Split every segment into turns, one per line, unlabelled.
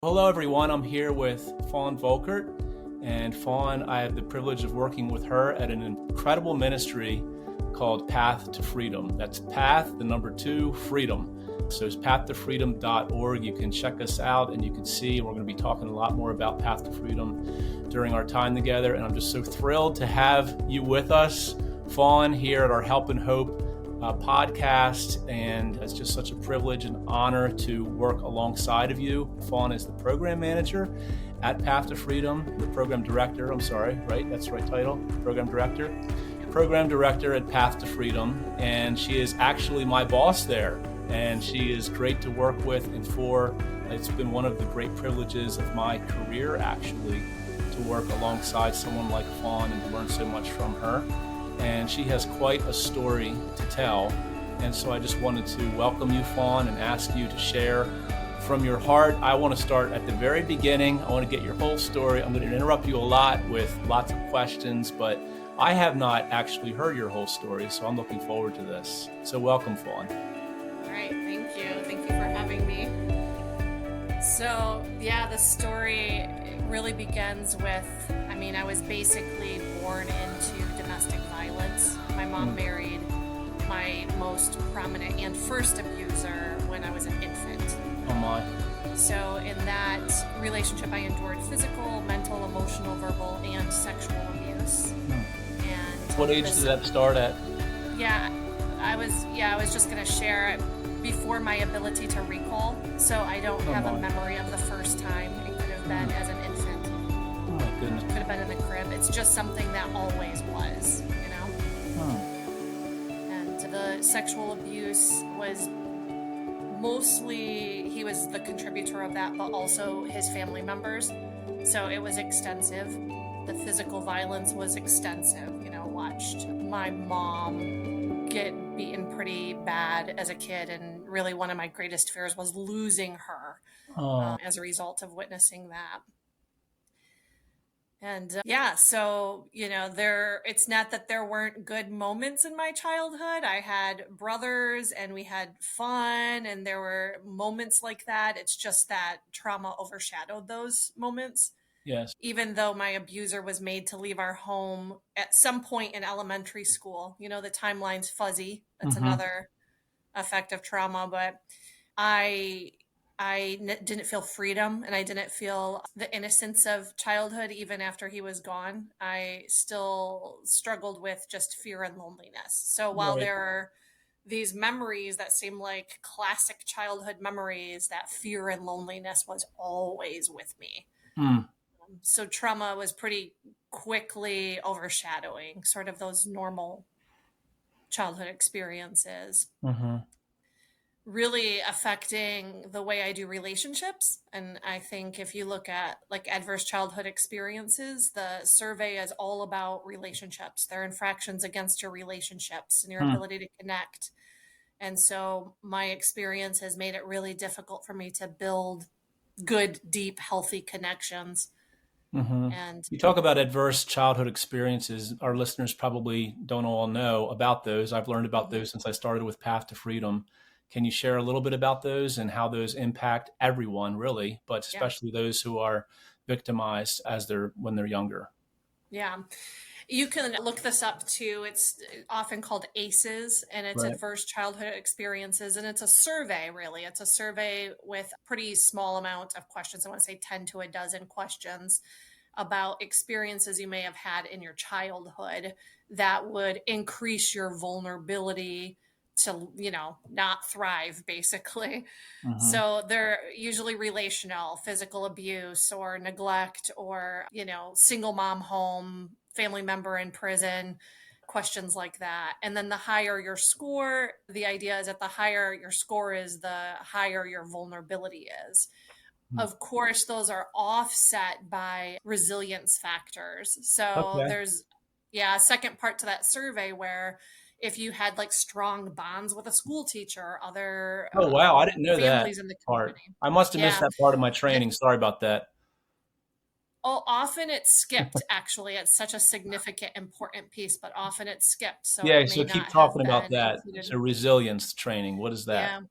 Hello, everyone. I'm here with Fawn Volkert. And Fawn, I have the privilege of working with her at an incredible ministry called Path to Freedom. That's Path, the number 2, Freedom. So it's pathtofreedom.org. You can check us out and you can see we're going to be talking a lot more about Path to Freedom during our time together. And I'm just so thrilled to have you with us, Fawn, here at our Help and Hope podcast, and it's just such a privilege and honor to work alongside of you. Fawn is the program manager at Path to Freedom, the program director, right? That's the right title, program director at Path to Freedom, and she is actually my boss there, and she is great to work with and for. It's been one of the great privileges of my career, actually, to work alongside someone like Fawn and to learn so much from her. And she has quite a story to tell. And so I just wanted to welcome you, Fawn, and ask you to share from your heart. I want to start at the very beginning. I want to get your whole story. I'm going to interrupt you a lot with lots of questions, but I have not actually heard your whole story, so I'm looking forward to this. So welcome, Fawn.
All right, thank you. Thank you for having me. So, the story really begins with, I was basically born into domestic violence. My mom married my most prominent and first abuser when I was an infant.
Oh my.
So in that relationship, I endured physical, mental, emotional, verbal, and sexual abuse. And
what age did that start at?
I was just going to share before my ability to recall. So I don't have a memory of the first time. It could have been as an infant.
Oh my goodness.
Could have been in the crib. It's just something that always was, And the sexual abuse was mostly, he was the contributor of that, but also his family members. So it was extensive. The physical violence was extensive. Watched my mom get beaten pretty bad as a kid. And really one of my greatest fears was losing her as a result of witnessing that. And so, it's not that there weren't good moments in my childhood. I had brothers and we had fun and there were moments like that. It's just that trauma overshadowed those moments.
Yes.
Even though my abuser was made to leave our home at some point in elementary school, the timeline's fuzzy. That's another effect of trauma. But I didn't feel freedom and I didn't feel the innocence of childhood even after he was gone. I still struggled with just fear and loneliness. So while there are these memories that seem like classic childhood memories, that fear and loneliness was always with me. So trauma was pretty quickly overshadowing sort of those normal childhood experiences. Really affecting the way I do relationships. And I think if you look at like adverse childhood experiences, the survey is all about relationships. They're infractions against your relationships and your ability to connect. And so my experience has made it really difficult for me to build good, deep, healthy connections. And
you talk about adverse childhood experiences. Our listeners probably don't all know about those. I've learned about those since I started with Path to Freedom. Can you share a little bit about those and how those impact everyone, really, but especially those who are victimized when they're younger?
Yeah. You can look this up too. It's often called ACEs, and it's adverse childhood experiences. And it's a survey, really. It's a survey with a pretty small amount of questions. I want to say 10 to a dozen questions about experiences you may have had in your childhood that would increase your vulnerability to, not thrive, basically. So they're usually relational, physical abuse or neglect or, single mom home, family member in prison, questions like that. And then the higher your score, the idea is that the higher your score is, the higher your vulnerability is. Of course, those are offset by resilience factors. So there's a second part to that survey where if you had like strong bonds with a school teacher, other
oh wow, I didn't know that
in the
part. I must have missed that part of my training. Sorry about that.
Oh, often it's skipped, actually. It's such a significant, important piece, but often it's skipped. So
so keep talking about that. So resilience training, what is that?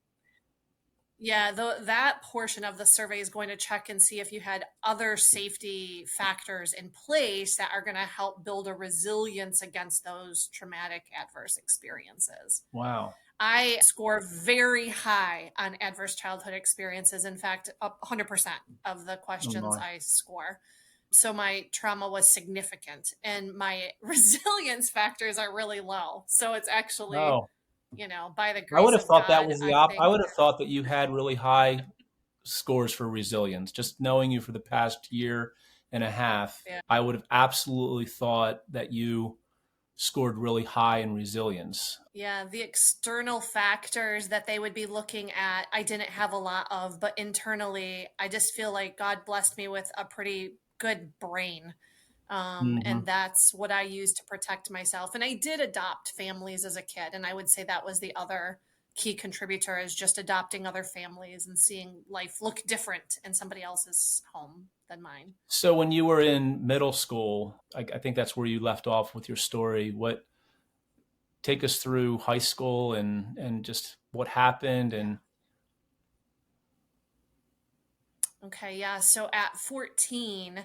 Yeah, that portion of the survey is going to check and see if you had other safety factors in place that are going to help build a resilience against those traumatic adverse experiences.
Wow.
I score very high on adverse childhood experiences. In fact, 100% of the
Oh
questions
my.
I score. So my trauma was significant and my resilience factors are really low. So it's actually,
No.
by the
I would
grace
have
of
thought that
God,
was
I
I
think.
would have thought that you had really high scores for resilience. Just knowing you for the past year and a half,
Yeah.
I would have absolutely thought that you scored really high in resilience.
Yeah, the external factors that they would be looking at, I didn't have a lot of, but internally, I just feel like God blessed me with a pretty good brain. And
Hmm.
that's what I used to protect myself. And I did adopt families as a kid. And I would say that was the other key contributor is just adopting other families and seeing life look different in somebody else's home than mine.
So when you were in middle school, I think that's where you left off with your story. What take us through high school and just what happened
Yeah.
and
Okay, yeah. So at 14,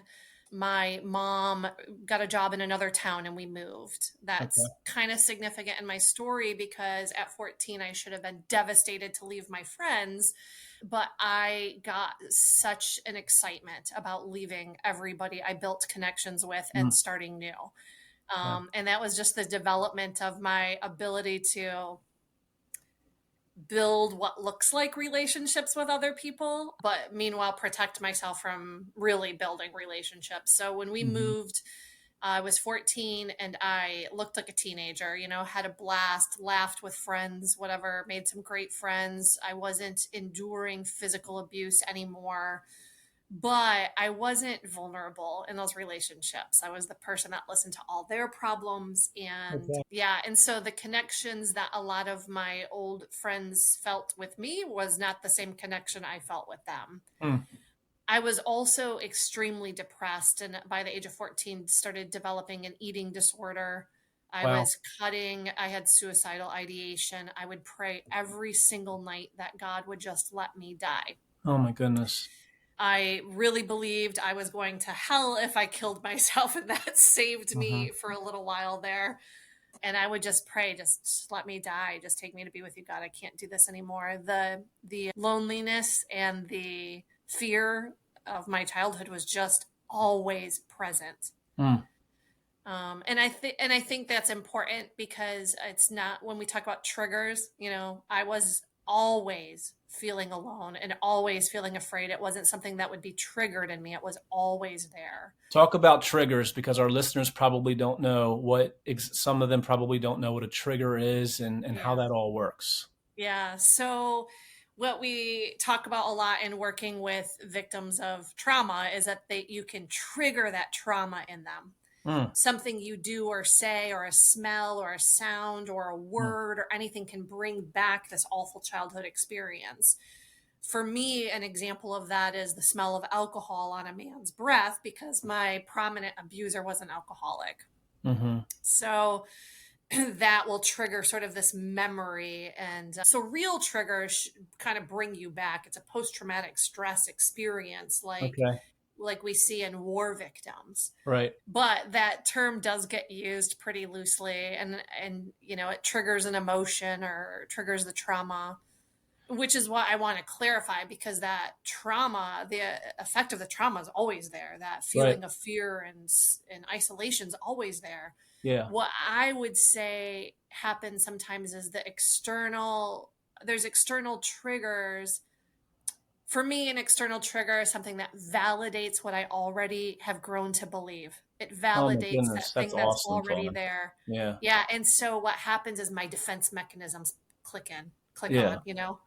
my mom got a job in another town and we moved.
okay.
That's kind of significant in my story because at 14, I should have been devastated to leave my friends, but I got such an excitement about leaving everybody I built connections with and
Mm,
starting new.
okay.
And that was just the development of my ability to build what looks like relationships with other people, but meanwhile protect myself from really building relationships. So when we
Hmm.
moved, I was 14 and I looked like a teenager, had a blast, laughed with friends, whatever, made some great friends. I wasn't enduring physical abuse anymore, but I wasn't vulnerable in those relationships. I was the person that listened to all their problems. And
Okay.
yeah, and so the connections that a lot of my old friends felt with me was not the same connection I felt with them.
Mm,
I was also extremely depressed, and by the age of 14, started developing an eating disorder. I
wow.
was cutting, I had suicidal ideation. I would pray every single night that God would just let me die.
Oh my goodness.
I really believed I was going to hell if I killed myself, and that saved
Hmm.
me for a little while there. And I would just pray, just let me die, just take me to be with you, God. I can't do this anymore. The loneliness and the fear of my childhood was just always present.
Mm,
And I think that's important because it's not when we talk about triggers. I was always feeling alone and always feeling afraid. It wasn't something that would be triggered in me. It was always there.
talk about triggers because our listeners probably don't know some of them probably don't know what a trigger is and how
Yeah.
that all works.
Yeah. So, what we talk about a lot in working with victims of trauma is that you can trigger that trauma in them.
Mm,
Something you do or say, or a smell, or a sound, or a
mm,
word, or anything can bring back this awful childhood experience. For me, an example of that is the smell of alcohol on a man's breath because my prominent abuser was an alcoholic.
hmm.
So, that will trigger sort of this memory. And so real triggers kind of bring you back. It's a post-traumatic stress experience
Okay.
like we see in war victims.
Right.
But that term does get used pretty loosely, and it triggers an emotion or triggers the trauma, which is what I want to clarify, because that trauma, the effect of the trauma is always there. That
Right.
feeling of fear and isolation is always there.
Yeah.
What I would say happens sometimes is there's external triggers. For me, an external trigger is something that validates what I already have grown to believe. It
Oh my
validates
goodness.
that
That's
thing that's
awesome,
already
Fawn.
there.
Yeah.
Yeah. And so what happens is my defense mechanisms click
Yeah.
on.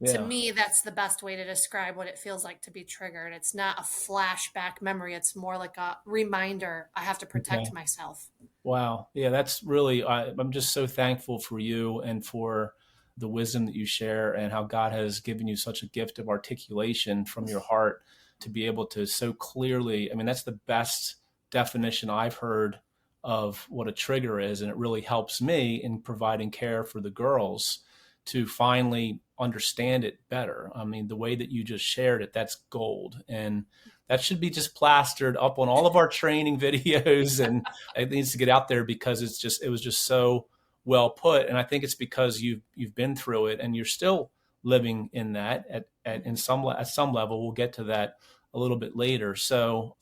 To
Yeah.
me, that's the best way to describe what it feels like to be triggered. It's not a flashback memory, it's more like a reminder I have to
Okay.
protect myself.
Wow. Yeah, that's really, I'm just so thankful for you and for the wisdom that you share and how God has given you such a gift of articulation from your heart to be able to so clearly. I mean, that's the best definition I've heard of what a trigger is. And it really helps me in providing care for the girls to finally understand it better. I mean, the way that you just shared it, that's gold. And that should be just plastered up on all of our training videos. And it needs to get out there because it was just so well put. And I think it's because you've been through it and you're still living in that at some level. We'll get to that a little bit later. So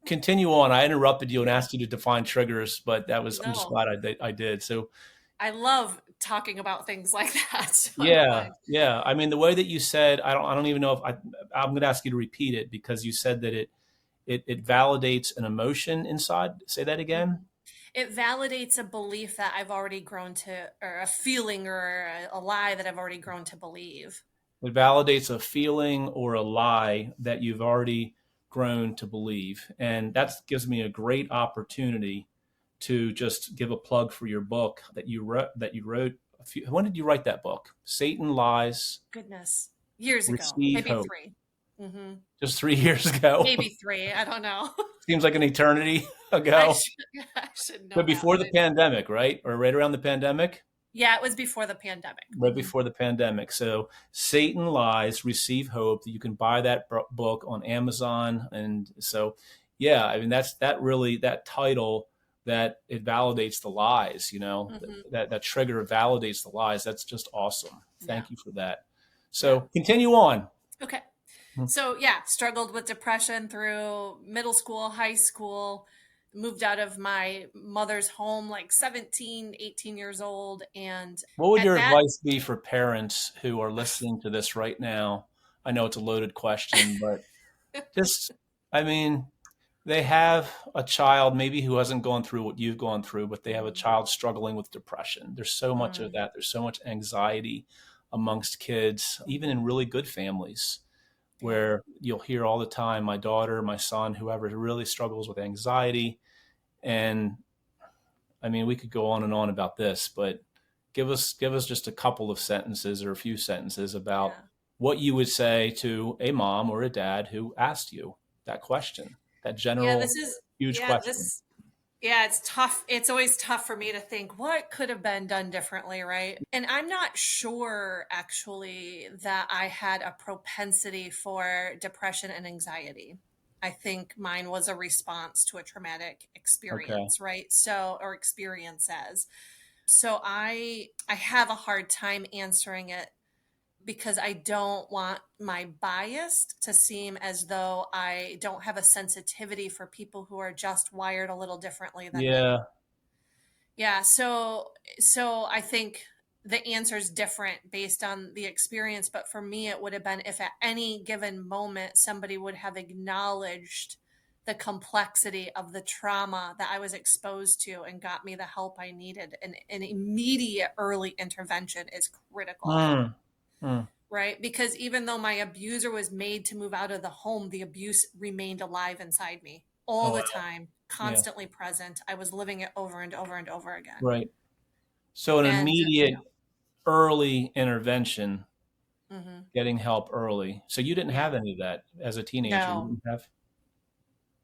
continue on. I interrupted you and asked you to define triggers, but I'm just
No.
glad I did. So
I love talking about things like that. So I don't
yeah,
mind.
yeah. I mean, the way that you said, I don't even know if I'm going to ask you to repeat it because you said that it validates an emotion inside. Say that again.
It validates a belief that I've already grown to, or a feeling or a lie that I've already grown to believe.
It validates a feeling or a lie that you've already grown to believe. And that gives me a great opportunity to just give a plug for your book that you wrote when did you write that book? Satan Lies,
Goodness. Years ago,
Receive
maybe
Hope.
3. Mm-hmm.
Just 3 years ago.
Maybe 3. I don't know.
Seems like an eternity
I
ago.
should, I should know
But
that,
before
but
the pandemic, right? Or right around the pandemic?
yeah, it was before the pandemic.
Right before the pandemic. So Satan Lies, Receive Hope. You can buy that book on Amazon. And so, yeah, I mean, that title, that it validates the lies, that trigger validates the lies. That's just awesome.
Yeah.
Thank you for that.
Yeah.
So continue on.
Okay. So yeah, struggled with depression through middle school, high school, moved out of my mother's home like 17, 18 years old. And
What would
at
your
that,
advice be for parents who are listening to this right now? I know it's a loaded question, but just, I mean, they have a child maybe who hasn't gone through what you've gone through, but they have a child struggling with depression. There's so much of that. There's so much anxiety amongst kids, even in really good families, where you'll hear all the time, my daughter, my son, whoever really struggles with anxiety. And I mean, we could go on and on about this, but give us just a couple of sentences or a few sentences about what you would say to a mom or a dad who asked you that question, that general huge question.
It's tough. It's always tough for me to think what could have been done differently, right? And I'm not sure actually that I had a propensity for depression and anxiety. I think mine was a response to a traumatic experience, right? So, or experiences. So I have a hard time answering it because I don't want my bias to seem as though I don't have a sensitivity for people who are just wired a little differently than me. Yeah, so I think the answer is different based on the experience, but for me it would have been if at any given moment somebody would have acknowledged the complexity of the trauma that I was exposed to and got me the help I needed. And an immediate early intervention is critical. Right? Because even though my abuser was made to move out of the home, the abuse remained alive inside me all the time, constantly present. I was living it over and over and over again.
Right. So an immediate early intervention, getting help early. So you didn't have any of that as a teenager.
No.
You didn't have.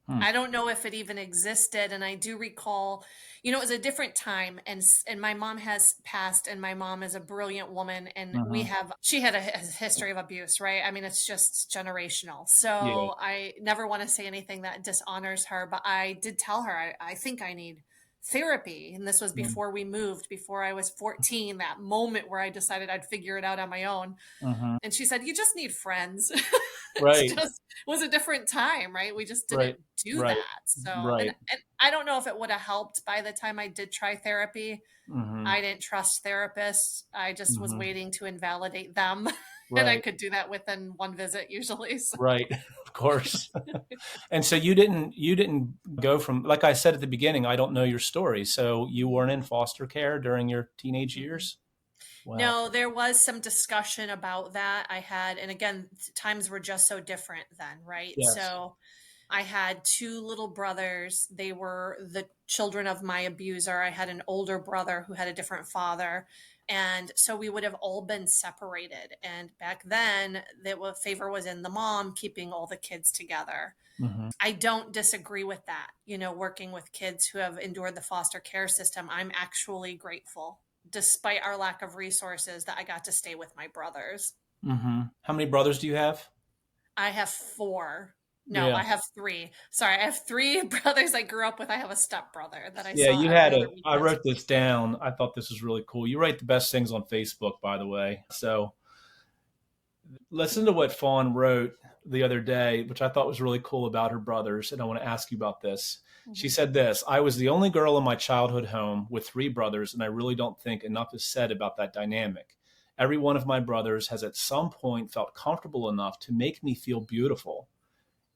I don't know if it even existed. And I do recall, it was a different time, and my mom has passed, and my mom is a brilliant woman, and she had a history of abuse, right? I mean, it's just generational. So I never want to say anything that dishonors her, but I did tell her, I think I need therapy. And this was before we moved, before I was 14, that moment where I decided I'd figure it out on my own. And she said, you just need friends.
Right.
It just was a different time, right? We just didn't do that. So, and I don't know if it would have helped by the time I did try therapy. I didn't trust therapists. I just was waiting to invalidate them. And I could do that within one visit usually. So.
Right. Of course. And so you didn't go from, like I said at the beginning, I don't know your story. So you weren't in foster care during your teenage years?
Wow. No, there was some discussion about that. I had, and again, times were just so different then, right?
Yes.
So I had 2 little brothers. They were the children of my abuser. I had an older brother who had a different father. And so we would have all been separated. And back then, the favor was in the mom keeping all the kids together. I don't disagree with that. Working with kids who have endured the foster care system, I'm actually grateful despite our lack of resources, that I got to stay with my brothers.
How many brothers do you have?
I have four. No,
Yeah.
I have three. Sorry, I have three brothers I grew up with. I have a stepbrother that I
Yeah,
saw
you
every
had
other
I
weekend.
wrote this down. I thought this was really cool. You write the best things on Facebook, by the way. So listen to what Fawn wrote the other day, which I thought was really cool about her brothers. And I want to ask you about this. She
Mhm.
said this: I was the only girl in my childhood home with three brothers, and I really don't think enough is said about that dynamic. Every one of my brothers has at some point felt comfortable enough to make me feel beautiful.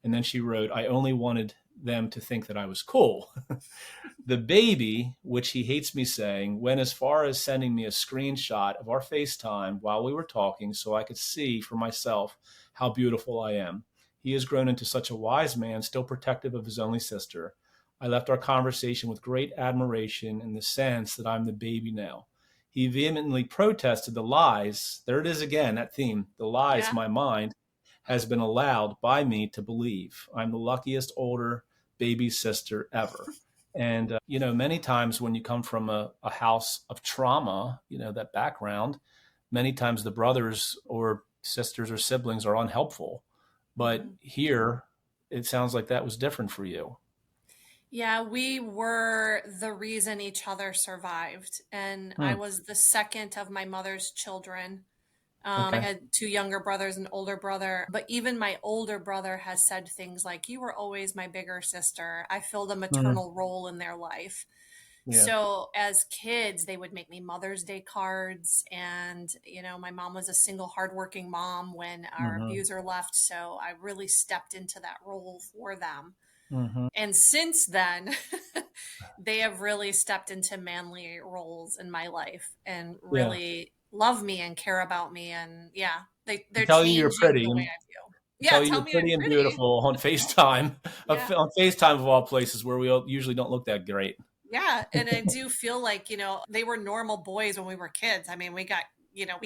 And then she wrote, I only wanted them to think that I was cool. The baby, which he hates me saying, went as far as sending me a screenshot of our FaceTime while we were talking so I could see for myself how beautiful I am. He has grown into such a wise man, still protective of his only sister. I left our conversation with great admiration in the sense that I'm the baby now. He vehemently protested the lies. There it is again, that theme, the lies
Yeah.
my mind has been allowed by me to believe. I'm the luckiest older baby sister ever. And, many times when you come from a house of trauma, that background, many times the brothers or sisters or siblings are unhelpful. But
Mhm.
here, it sounds like that was different for you.
Yeah, we were the reason each other survived. And I
Hmm.
was the second of my mother's children. I
Okay.
had two younger brothers and an older brother, but even my older brother has said things like, "You were always my bigger sister. I filled a
Hmm.
maternal role in their life."
Yeah.
So as kids, they would make me Mother's Day cards. And, my mom was a single, hardworking mom when our
Hmm.
abuser left. So I really stepped into that role for them.
Hmm.
And since then, they have really stepped into manly roles in my life and
Yeah.
really love me and care about me. And yeah,
And
they're
tell you you're
changing
pretty
the way
and
I feel. Yeah,
tell you
tell
you're
me I'm
pretty and
pretty.
beautiful on FaceTime,
Yeah.
on FaceTime of all places where we usually don't look that great.
Yeah. And I do feel like, they were normal boys when we were kids. I mean, we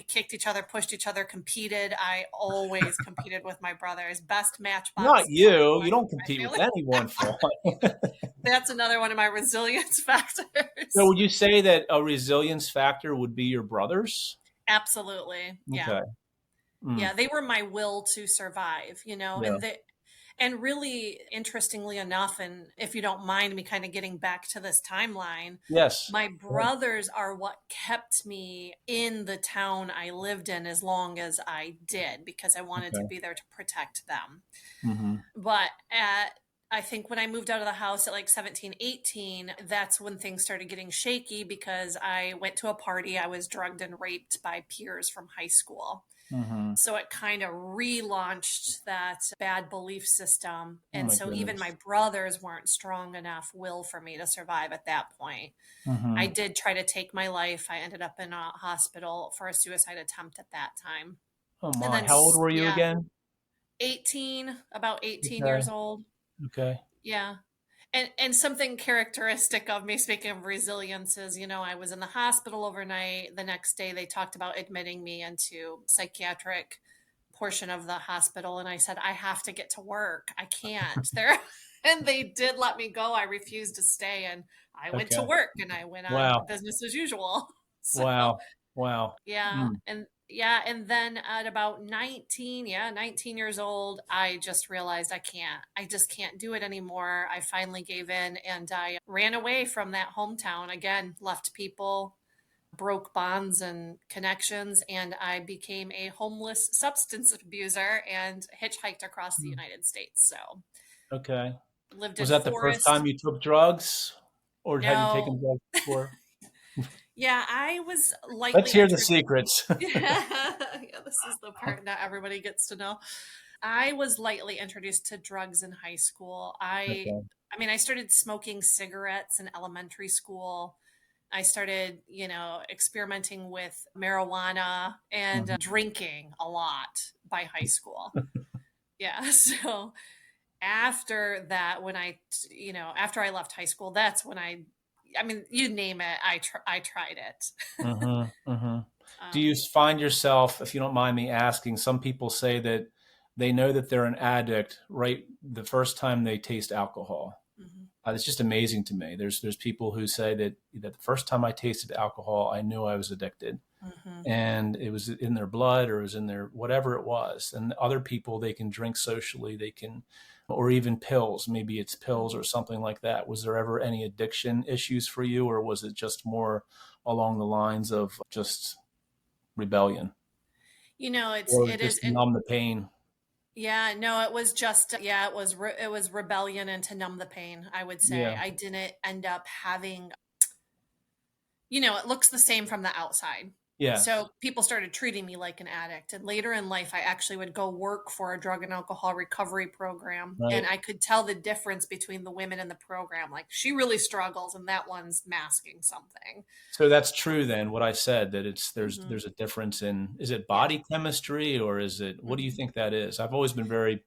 kicked each other, pushed each other, competed. I always competed with my brothers. Best
Not
matchbox
you. You
collection
don't
in
compete
my
with
family.
anyone, Fawn.
That's another one of my resilience
So
factors.
would you say that a resilience factor would be your brothers?
Absolutely. Yeah.
Okay. Mm.
Yeah, they were my will to survive,
Yeah.
and really interestingly enough, and if you don't mind me kind of getting back to this timeline,
Yes.
my
Go ahead.
brothers are what kept me in the town I lived in as long as I did because I wanted to
Okay.
be there to protect them.
Hmm.
But I think when I moved out of the house at like 17, 18, that's when things started getting shaky because I went to a party. I was drugged and raped by peers from high school.
Hmm.
So it kind of relaunched that bad belief system.
Oh
And
my
so even my
goodness.
brothers weren't strong enough will for me to survive at that point. I
Hmm.
did try to take my life. I ended up in a hospital for a suicide attempt at that time.
Oh
And
my.
then,
How old were you
yeah,
again?
18, about 18
Okay.
years old.
Okay.
Yeah. And something characteristic of me, speaking of resilience, is, I was in the hospital overnight. The next day, they talked about admitting me into psychiatric portion of the hospital. And I said, I have to get to work. I can't. There. And they did let me go. I refused to stay. And I went to
Okay.
work and I went on
Wow.
business as usual. So
Wow. Wow.
yeah.
Mm.
And then at about 19, 19 years old, I just realized I just can't do it anymore. I finally gave in and I ran away from that hometown again, left people, broke bonds and connections, and I became a homeless substance abuser and hitchhiked across the
Mm.
United States. So
Okay.
lived
Was
in
that the first
forest.
time you took drugs, or had you taken
No.
drugs before?
Yeah, I was
Let's
lightly
hear the
introduced.
secrets.
Yeah, yeah, this is the part not everybody gets to know. I was lightly introduced to drugs in high school.
Okay.
I mean, I started smoking cigarettes in elementary school. I started, experimenting with marijuana and
Mhm.
drinking a lot by high school. Yeah. So after that, after I left high school, that's when I mean, you name it, I tried it.
Mhm. Mhm. Do you
Um,
find yourself, if you don't mind me asking, some people say that they know that they're an addict right the first time they taste alcohol.
mhm.
It's just amazing to me. There's people who say that the first time I tasted alcohol, I knew I was addicted,
Hmm.
and it was in their blood or it was in their whatever it was. And other people, they can drink socially, they can, or even pills. Maybe it's pills or something like that. Was there ever any addiction issues for you, or was it just more along the lines of just rebellion, or
It is,
just numb the pain?
yeah, no, it was just, yeah, it was rebellion and to numb the pain, I would say.
Yeah,
I didn't end up having, it looks the same from the outside.
yes,
So people started treating me like an addict. And later in life, I actually would go work for a drug and alcohol recovery program. And
right.
I could tell the difference between the women in the program. Like, she really struggles, and that one's masking something.
So that's true then, what I said, that
Hmm.
there's a difference in, is it
Yeah.
body chemistry, or is it, what do you
Hmm.
think that is? I've always been very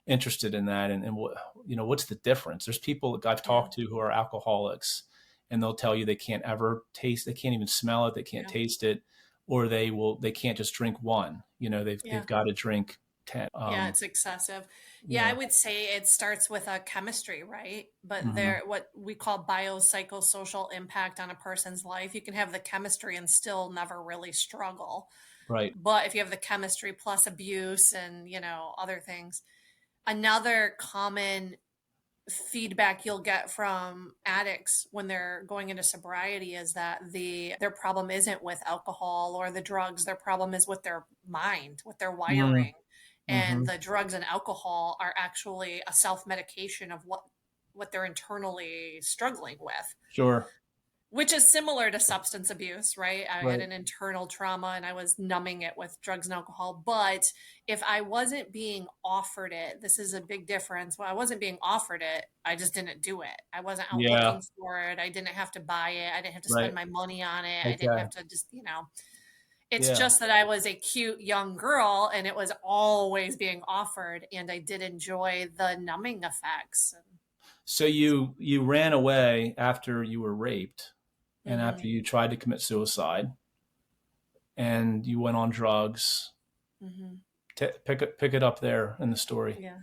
interested in that, and what, what's the difference? There's people that I've
Yeah.
talked to who are alcoholics, and they'll tell you they can't ever taste, they can't even smell it, they can't
Yeah.
taste it, or they can't just drink one. They've
Yeah.
got to drink 10.
Yeah, it's excessive. Yeah, I
Yeah.
would say it starts with a chemistry, right? But
Hmm.
there, what we call biopsychosocial impact on a person's life, you can have the chemistry and still never really struggle.
Right.
But if you have the chemistry plus abuse and, other things, another common feedback you'll get from addicts when they're going into sobriety is that their problem isn't with alcohol or the drugs. Their problem is with their mind, with their wiring. And
Mm-hmm.
the drugs and alcohol are actually a self-medication of what they're internally struggling with,
Sure.
which is similar to substance abuse, right? I had
Right.
an internal trauma and I was numbing it with drugs and alcohol. But if I wasn't being offered it, this is a big difference. When I wasn't being offered it, I just didn't do it. I wasn't out
Yeah.
looking for it. I didn't have to buy it. I didn't have to spend
Right.
my money on it. I didn't
Okay.
have to just, it's
Yeah.
just that I was a cute young girl and it was always being offered. And I did enjoy the numbing effects.
So you ran away after you were raped, and
Mm-hmm.
after you tried to commit suicide, and you went on drugs.
Mm-hmm.
Pick it up there in the story.
Yeah.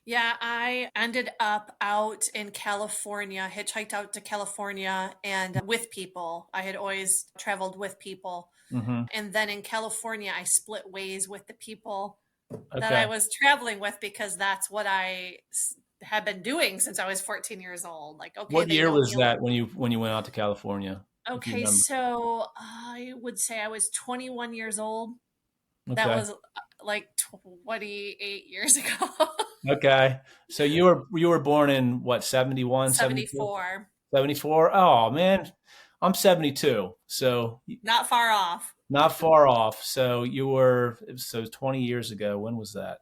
Yeah, I ended up out in California, hitchhiked out to California and with people. I had always traveled with people.
Hmm.
And then in California, I split ways with the people that I
Okay.
was traveling with because that's what had been doing since I was 14 years old. Like, okay,
What
they
year
know
was
me.
that when you went out to California, if you
Okay,
remember?
so I would say I was 21 years old. That
Okay.
was like 28 years ago.
Okay. So you were born in what, 71, 72,
74.
74? Oh man, I'm 72. So
Not far off.
not far off. So 20 years ago. When was that?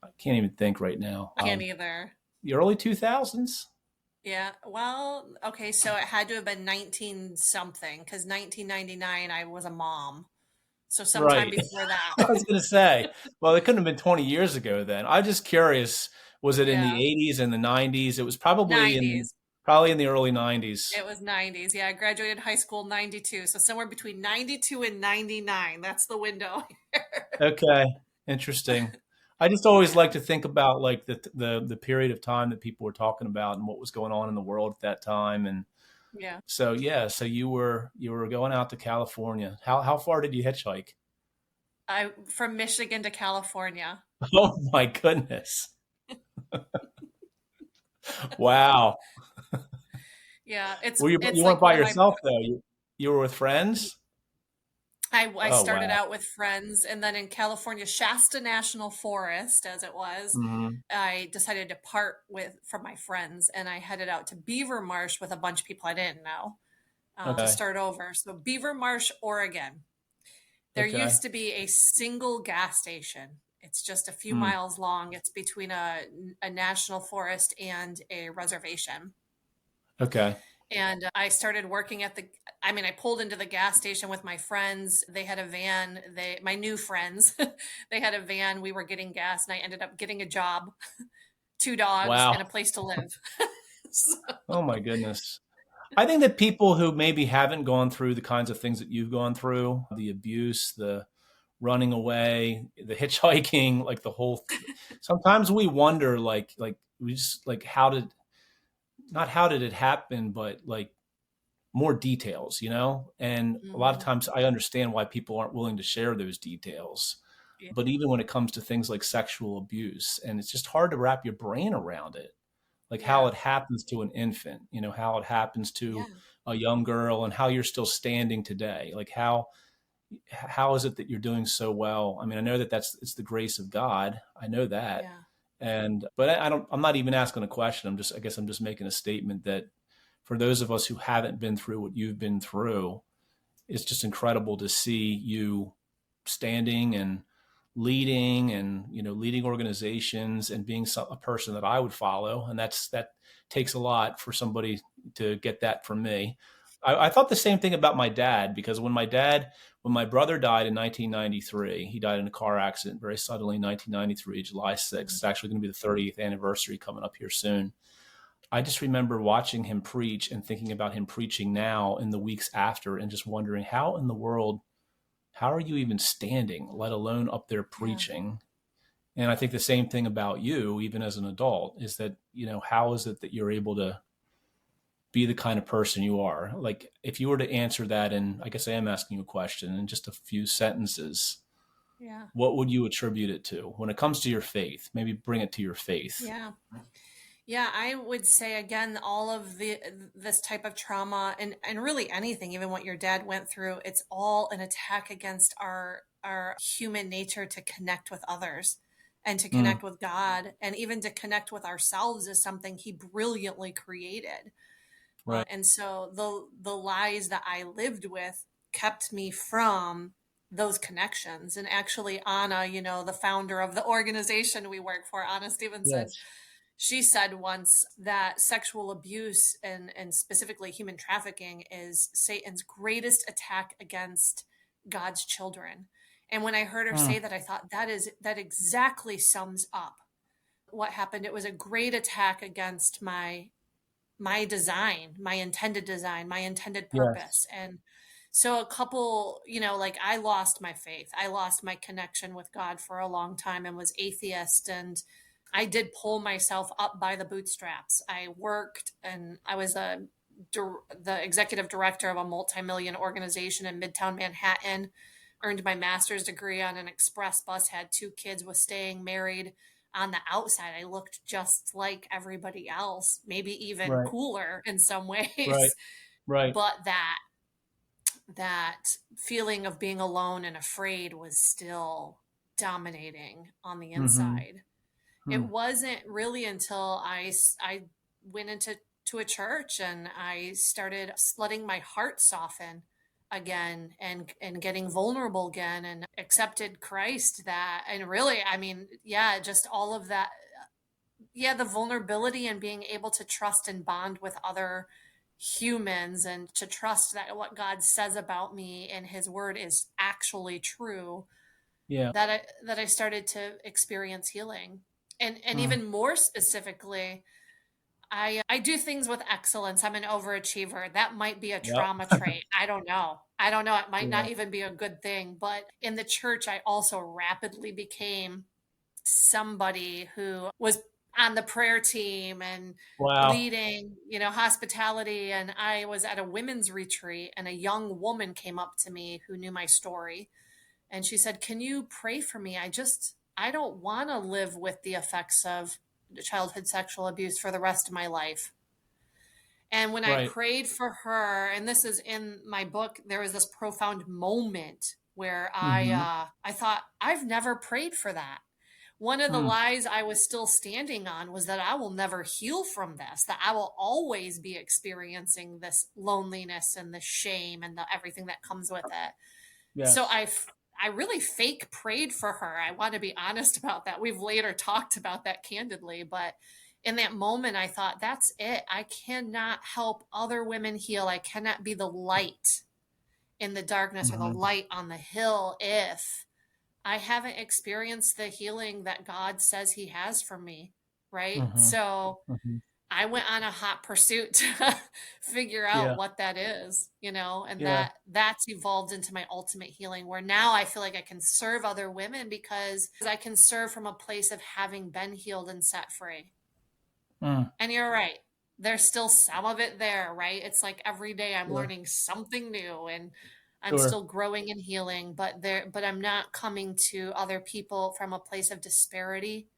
I can't even think right now.
I can't either.
The early 2000s.
Yeah. Well, okay, so it had to have been 19 something because 1999 I was a mom. So sometime
Right.
before that.
I was going to say, well, it couldn't have been 20 years ago then. I'm just curious, was it in the
Yeah.
80s and the 90s? It was
'90s.
probably in the early 90s.
It was '90s. Yeah, I graduated high school '92. So somewhere between '92 and '99. That's the window.
Okay, interesting. I just always like to think about like the period of time that people were talking about and what was going on in the world at that time. And
Yeah.
so yeah, so you were going out to California. How far did you hitchhike?
I from Michigan to California.
Oh my goodness. Wow.
Yeah,
Well, you
it's
weren't
like
by
one of my
yourself though. You were with friends?
I
Oh
started
wow.
out with friends, and then in California, Shasta National Forest, as it was,
Hmm.
I decided to part with from my friends, and I headed out to Beaver Marsh with a bunch of people I didn't know to
Okay.
start over. So Beaver Marsh, Oregon. There
Okay.
used to be a single gas station. It's just a few
Mm.
miles long. It's between a national forest and a reservation.
Okay.
And I started working I pulled into the gas station with my friends. They had a van. My new friends, they had a van. We were getting gas, and I ended up getting a job, two dogs, and a
Wow.
place to live. So,
Oh my goodness. I think that people who maybe haven't gone through the kinds of things that you've gone through, the abuse, the running away, the hitchhiking, like the whole. Sometimes we wonder, like we just like not how did it happen, but like more details, And a lot of
Hmm.
times I understand why people aren't willing to share those details.
Yeah.
But even when it comes to things like sexual abuse, and it's just hard to wrap your brain around it, like how
Yeah.
it happens to an infant, how it happens
Yeah.
to a young girl, and how you're still standing today. Like how is it that you're doing so well? I mean, I know that it's the grace of God. I know that.
Yeah.
But I'm not even asking a question. I guess I'm just making a statement that for those of us who haven't been through what you've been through, it's just incredible to see you standing and leading and leading organizations and being a person that I would follow. And that takes a lot for somebody to get that from me. I thought the same thing about my dad, because when my brother died in 1993, he died in a car accident very suddenly in 1993, July 6th. It's actually going to be the 30th anniversary coming up here soon. I just remember watching him preach and thinking about him preaching now in the weeks after, and just wondering how in the world, how are you even standing, let alone up there
Yeah.
preaching? And I think the same thing about you, even as an adult, is that, how is it that you're able to be the kind of person you are? Like, if you were to answer that, and I guess I am asking you a question in just a few sentences,
Yeah.
what would you attribute it to when it comes to your faith? Maybe bring it to your faith.
Yeah. Yeah, I would say again, all of this type of trauma and really anything, even what your dad went through, it's all an attack against our human nature to connect with others and to
Mm,
connect with God and even to connect with ourselves is something he brilliantly created.
right.
And so the lies that I lived with kept me from those connections. And actually, Anna, the founder of the organization we work for, Anna Stevenson,
Yes.
she said once that sexual abuse and specifically human trafficking is Satan's greatest attack against God's children. And when I heard her
Mm,
say that, I thought that exactly sums up what happened. It was a great attack against my design, my intended
yes.
purpose. And so a couple, like I lost my faith. I lost my connection with God for a long time and was atheist. And I did pull myself up by the bootstraps. I worked and I was the executive director of a multi-million organization in Midtown Manhattan, earned my master's degree on an express bus, had two kids, was staying married. On the outside, I looked just like everybody else, maybe even
Right.
cooler in some
Right.
ways.
Right.
But that feeling of being alone and afraid was still dominating on the
Mm-hmm.
inside. It wasn't really until I went into to a church and I started letting my heart soften again and getting vulnerable again and accepted Christ, that and really, I mean, yeah, just all of that. Yeah, the vulnerability and being able to trust and bond with other humans and to trust that what God says about me and his word is actually true,
Yeah.
that I started to experience healing. And
Mm.
even more specifically, I do things with excellence. I'm an overachiever. That might be a
Yep.
trauma trait. I don't know. I don't know. It might
Yeah.
not even be a good thing. But in the church, I also rapidly became somebody who was on the prayer team and
Wow.
leading, hospitality. And I was at a women's retreat, and a young woman came up to me who knew my story. And she said, "Can you pray for me? I don't want to live with the effects of childhood sexual abuse for the rest of my life." And when I
Right.
prayed for her, and this is in my book, there was this profound moment where
Mm-hmm.
I thought, I've never prayed for that. One of the
Mm.
lies I was still standing on was that I will never heal from this, that I will always be experiencing this loneliness and the shame and the everything that comes with it. So
Yes.
I really fake prayed for her. I want to be honest about that. We've later talked about that candidly, but in that moment I thought, that's it. I cannot help other women heal. I cannot be the light in the darkness or the
Mm-hmm.
light on the hill if I haven't experienced the healing that God says he has for me, right?
Mm-hmm.
So
Mm-hmm.
I went on a hot pursuit to figure out
Yeah.
what that is, and
Yeah.
that's evolved into my ultimate healing, where now I feel like I can serve other women because I can serve from a place of having been healed and set free.
Mm,
And you're right. There's still some of it there, right? It's like every day I'm
sure.
learning something new and I'm
Sure.
still growing and healing, but I'm not coming to other people from a place of disparity.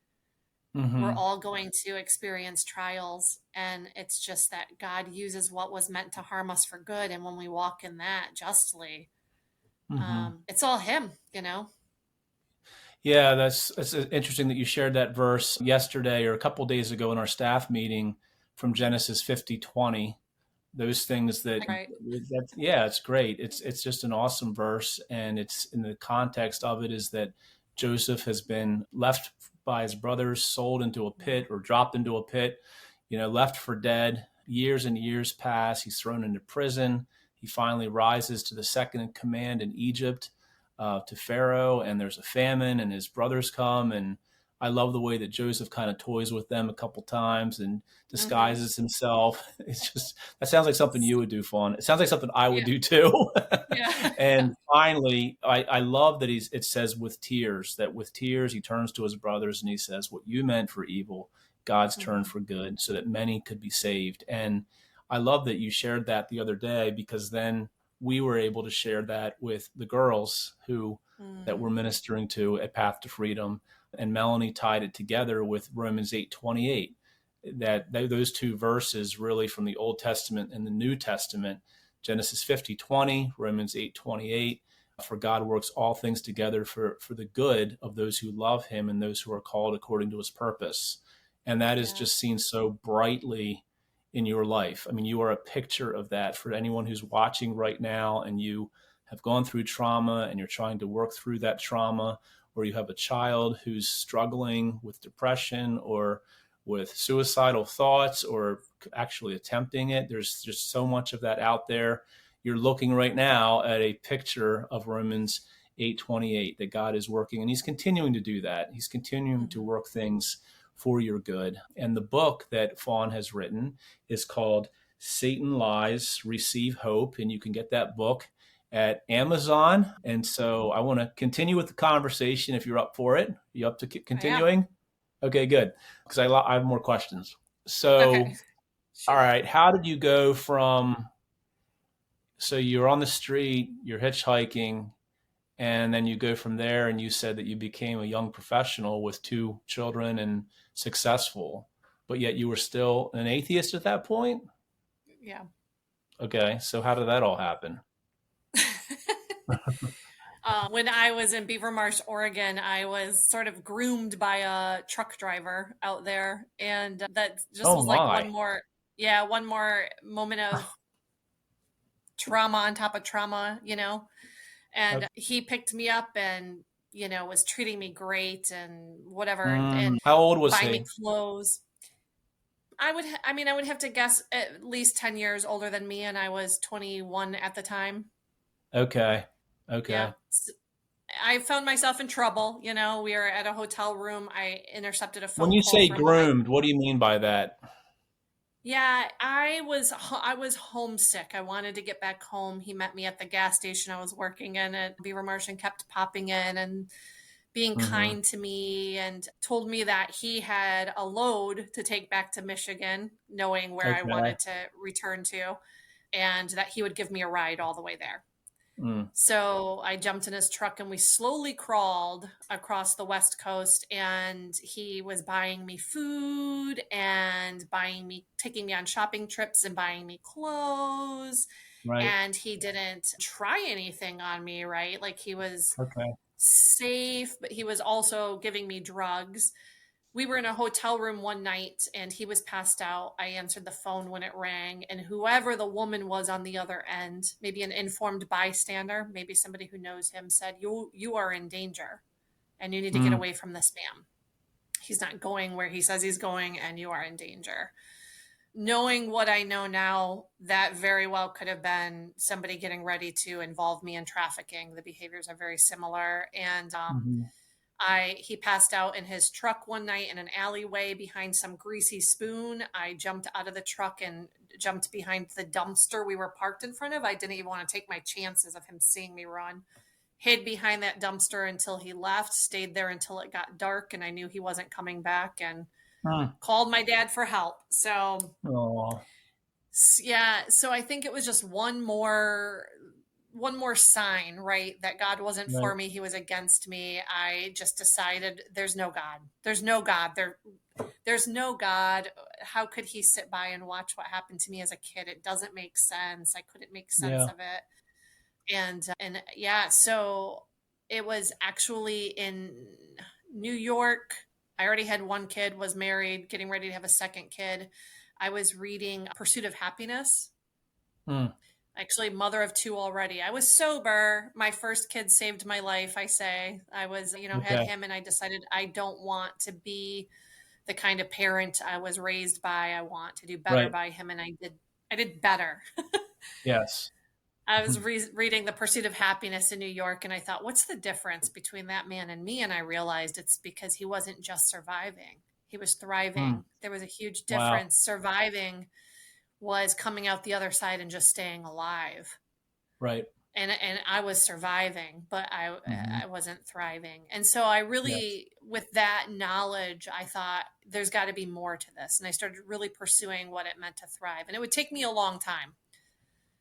We're
Mm-hmm.
all going to experience trials, and it's just that God uses what was meant to harm us for good, and when we walk in that justly,
Mm-hmm.
it's all him.
Yeah, that's interesting that you shared that verse yesterday or a couple days ago in our staff meeting from Genesis 50:20. Those things
Right.
yeah, it's great. It's just an awesome verse, and it's in the context of it is that Joseph has been left by his brothers, sold into a pit or dropped into a pit, left for dead. Years and years pass. He's thrown into prison. He finally rises to the second in command in Egypt, to Pharaoh, and there's a famine, and his brothers come, and I love the way that Joseph kind of toys with them a couple times and
Mm-hmm.
disguises himself. It's just that sounds like something you would do, Fawn. It sounds like something I would
Yeah.
do too.
Yeah.
And finally, I love that it says with tears, that with tears he turns to his brothers and he says, "What you meant for evil, God's turned
Mm-hmm.
for good, so that many could be saved." And I love that you shared that the other day, because then we were able to share that with the girls who that we're
Mm.
ministering to at Path to Freedom, and Melanie tied it together with Romans 8:28, that those two verses really from the Old Testament and the New Testament, Genesis 50:20, Romans 8:28, for God works all things together for the good of those who love him and those who are called according to his purpose. And that is
Yeah.
just seen so brightly in your life. I mean, you are a picture of that for anyone who's watching right now, and you have gone through trauma and you're trying to work through that trauma, or you have a child who's struggling with depression or with suicidal thoughts or actually attempting it. There's just so much of that out there. You're looking right now at a picture of Romans 8:28, that God is working, and he's continuing to do that. He's continuing to
Mm-hmm.
work things for your good. And the book that Fawn has written is called Satan Lies, Receive Hope, and you can get that book at Amazon. And so I want to continue with the conversation if you're up for it. You up to
I am.
continuing? Okay, good. Because I have more questions.
Okay.
So, all
Shoot.
right, how did you go from, so you're on the street, you're hitchhiking, and then you go from there, and you said that you became a young professional with two children and successful, but yet you were still an atheist at that point?
Yeah.
Okay, so how did that all happen?
When I was in Beaver Marsh, Oregon, I was sort of groomed by a truck driver out there, and that just
Oh
was like
my.
one more moment of trauma on top of trauma. And
Okay.
he picked me up and was treating me great and whatever, and
How old was
buying me
he?
clothes. I would have to guess at least 10 years older than me, and I was 21 at the time.
Okay.
Yeah.
Okay.
I found myself in trouble. We were at a hotel room. I intercepted a
When
phone
you
call
say
from my.
groomed, what do you mean by that?
Yeah, I was homesick. I wanted to get back home. He met me at the gas station I was working in at Beaver Marsh and kept popping in and being
Hmm.
kind to me and told me that he had a load to take back to Michigan, knowing where I
Okay.
wanted to return to, and that he would give me a ride all the way there.
Mm.
So I jumped in his truck and we slowly crawled across the West Coast. And he was buying me food and taking me on shopping trips and buying me clothes.
Right.
And he didn't try anything on me, right? Like he was
Okay.
safe, but he was also giving me drugs. We were in a hotel room one night and he was passed out. I answered the phone when it rang, and whoever the woman was on the other end, maybe an informed bystander, maybe somebody who knows him, said, "You are in danger and you need to get
Mm.
away from this man. He's not going where he says he's going and you are in danger." Knowing what I know now, that very well could have been somebody getting ready to involve me in trafficking. The behaviors are very similar. And
Hmm.
He passed out in his truck one night in an alleyway behind some greasy spoon. I jumped out of the truck and jumped behind the dumpster we were parked in front of. I didn't even want to take my chances of him seeing me run. Hid behind that dumpster until he left, stayed there until it got dark and I knew he wasn't coming back, and called my dad for help. So,
Oh,
yeah, so I think it was just one more sign, right, that God wasn't
right.
for me, he was against me. I just decided there's no God. There's no God. How could he sit by and watch what happened to me as a kid? It doesn't make sense. I couldn't make sense
Yeah.
of it. And yeah, so it was actually in New York. I already had one kid, was married, getting ready to have a second kid. I was reading Pursuit of Happiness.
Hmm.
Actually, mother of two already. I was sober. My first kid saved my life, I say. I was, had
Okay.
him, and I decided I don't want to be the kind of parent I was raised by. I want to do better
Right.
by him, and I did better.
Yes.
I was reading The Pursuit of Happiness in New York, and I thought, what's the difference between that man and me? And I realized it's because he wasn't just surviving, he was
Hmm.
thriving. There was a huge
Wow.
difference. Surviving was coming out the other side and just staying alive.
Right.
And I was surviving, but I
Hmm.
I wasn't thriving. And so I
Yes.
really, with that knowledge, I thought there's got to be more to this. And I started really pursuing what it meant to thrive. And it would take me a long time.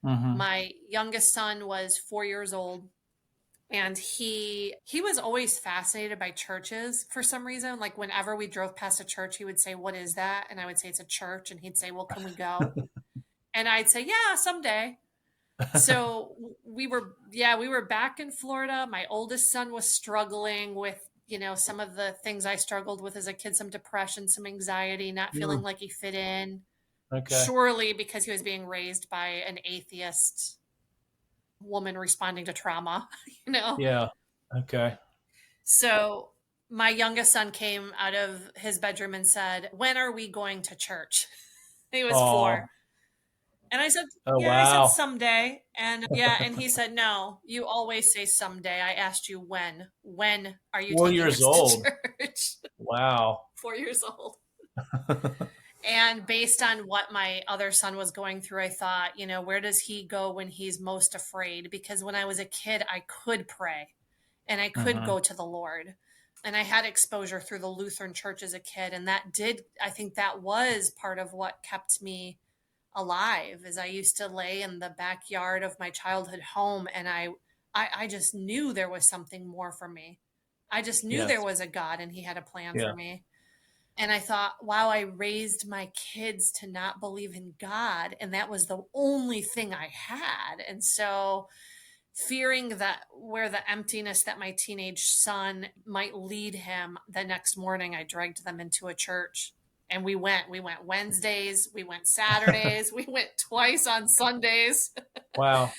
Hmm.
My youngest son was 4 years old, and he was always fascinated by churches for some reason. Like whenever we drove past a church, he would say, "What is that?" And I would say, "It's a church." And he'd say, "Well, can we go?" And I'd say, "Yeah, someday." So we were back in Florida. My oldest son was struggling with, some of the things I struggled with as a kid, some depression, some anxiety, not feeling
Hmm.
like he fit in.
Okay.
Surely because he was being raised by an atheist woman responding to trauma, you know.
Yeah. Okay.
So my youngest son came out of his bedroom and said, "When are we going to church?" He was
Oh.
4. And I said,
Oh,
"Yeah," I said,
wow.
"someday." And yeah, and he said, "No, you always say someday. I asked you when. When are you
four
taking
years
us to
old.
church?"
Wow.
4 years old. And based on what my other son was going through, I thought, where does he go when he's most afraid? Because when I was a kid, I could pray and I could
Hmm.
go to the Lord. And I had exposure through the Lutheran church as a kid. And I think that was part of what kept me alive. Is I used to lay in the backyard of my childhood home, and I just knew there was something more for me. I just knew there
Yes.
was a God and he had a plan for
Yeah.
me. And I thought, wow, I raised my kids to not believe in God. And that was the only thing I had. And so, fearing that where the emptiness that my teenage son might lead him, the next morning, I dragged them into a church. And we went. We went Wednesdays. We went Saturdays. We went twice on Sundays.
Wow.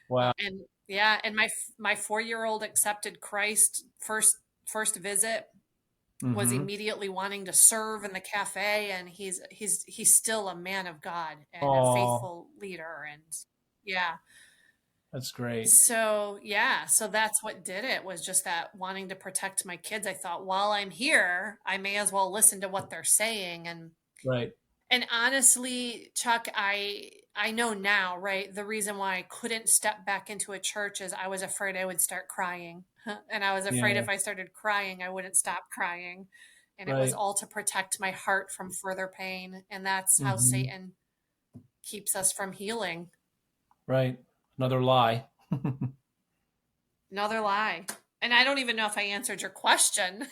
Wow.
And yeah, and my 4-year-old accepted Christ first visit, was
Hmm.
immediately wanting to serve in the cafe, and he's still a man of God and a
Oh,
faithful leader. And yeah,
that's great.
so that's what did it, was just that wanting to protect my kids. I thought, while I'm here, I may as well listen to what they're saying.
Right.
And honestly, Chuck, I know now, right? The reason why I couldn't step back into a church is I was afraid I would start crying. And I was afraid
Yeah.
if I started crying, I wouldn't stop crying. And it was
Right.
all to protect my heart from further pain. And that's how
Hmm.
Satan keeps us from healing.
Right. Another lie.
Another lie. And I don't even know if I answered your question.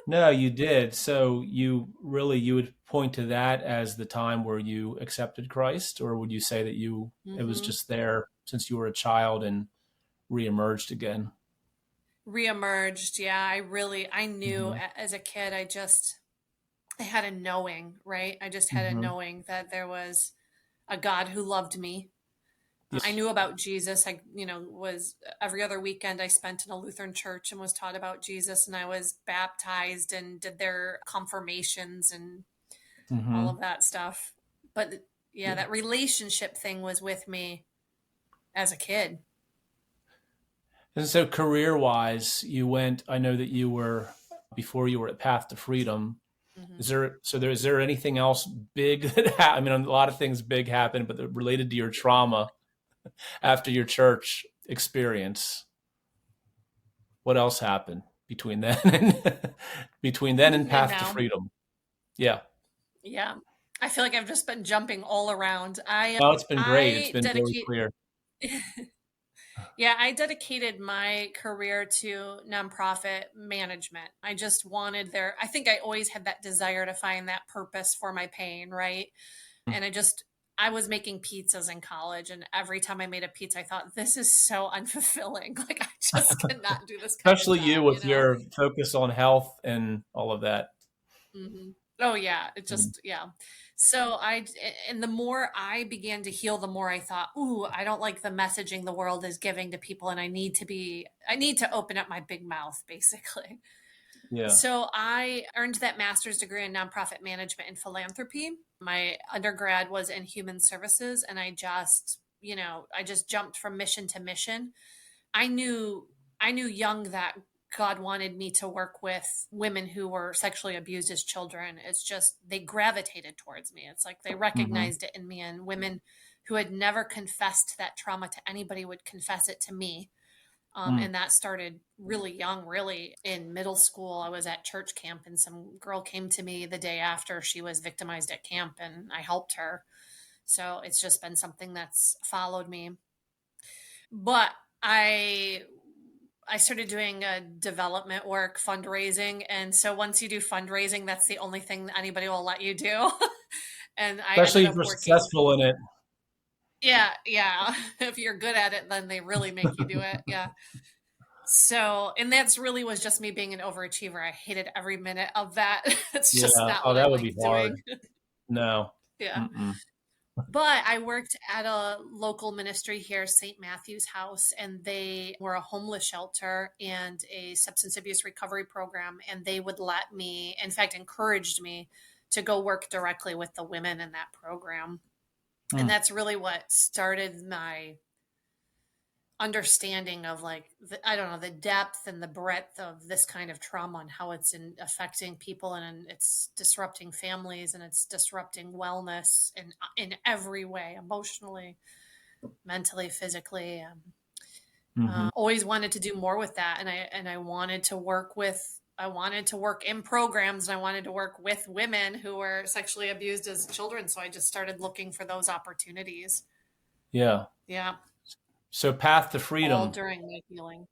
No, you did. So you would point to that as the time where you accepted Christ, or would you say that it was
Hmm.
just there since you were a child and reemerged again?
Reemerged. Yeah, I knew
Hmm.
as a kid, I had a knowing, right? I just had a
Hmm.
knowing that there was a God who loved me. I
Yes.
knew about Jesus. Was every other weekend I spent in a Lutheran church and was taught about Jesus, and I was baptized and did their confirmations and all
Hmm.
of that stuff. But yeah,
Yeah.
that relationship thing was with me as a kid.
And so career-wise, I know that before you were at Path to Freedom.
Mm-hmm.
Is there anything else big that happened? I mean, a lot of things big happened, but related to your trauma after your church experience. What else happened between then and
And
Path to
now,
Freedom? Yeah.
yeah, I feel like I've just been jumping all around.
Oh, it's been great. It's
I
been very
dedicate.
clear.
Yeah, I dedicated my career to nonprofit management. I just wanted I think I always had that desire to find that purpose for my pain, right? And I was making pizzas in college, and every time I made a pizza, I thought, this is so unfulfilling. Like, I just cannot do this kind of
Especially you
job, you
with
know?
your focus on health and all of that.
Hmm. Oh yeah, it
Mm.
just yeah. So and the more I began to heal, the more I thought, ooh, I don't like the messaging the world is giving to people, and I need to open up my big mouth, basically.
Yeah.
So I earned that master's degree in nonprofit management and philanthropy. My undergrad was in human services, and I just jumped from mission to mission. I knew I knew young that God wanted me to work with women who were sexually abused as children. It's just they gravitated towards me. It's like they
Hmm.
recognized it in me, and women who had never confessed that trauma to anybody would confess it to me.
Mm.
And that started really young, really in middle school. I was at church camp, and some girl came to me the day after she was victimized at camp, and I helped her. So it's just been something that's followed me. But I I started doing development work, fundraising, and so once you do fundraising, that's the only thing that anybody will let you do. And I ended
Especially if
up
you're
working.
successful in it.
Yeah, yeah. If you're good at it, then they really make you do it. Yeah. So, and that's really was just me being an overachiever. I hated every minute of that. It's just
Yeah.
not
Oh,
what I
that would be
liked doing.
hard. No.
Yeah.
Mm-mm.
But I worked at a local ministry here, St. Matthew's House, and they were a homeless shelter and a substance abuse recovery program. And they would let me, in fact, encouraged me to go work directly with the women in that program. And
Mm.
that's really what started my understanding of I don't know, the depth and the breadth of this kind of trauma and how affecting people, and it's disrupting families, and it's disrupting wellness in every way, emotionally, mentally, physically.
Hmm.
Always wanted to do more with that, and I wanted to work in programs, and I wanted to work with women who were sexually abused as children. So I just started looking for those opportunities.
Yeah.
Yeah,
So Path to
all
Freedom.
during my healing.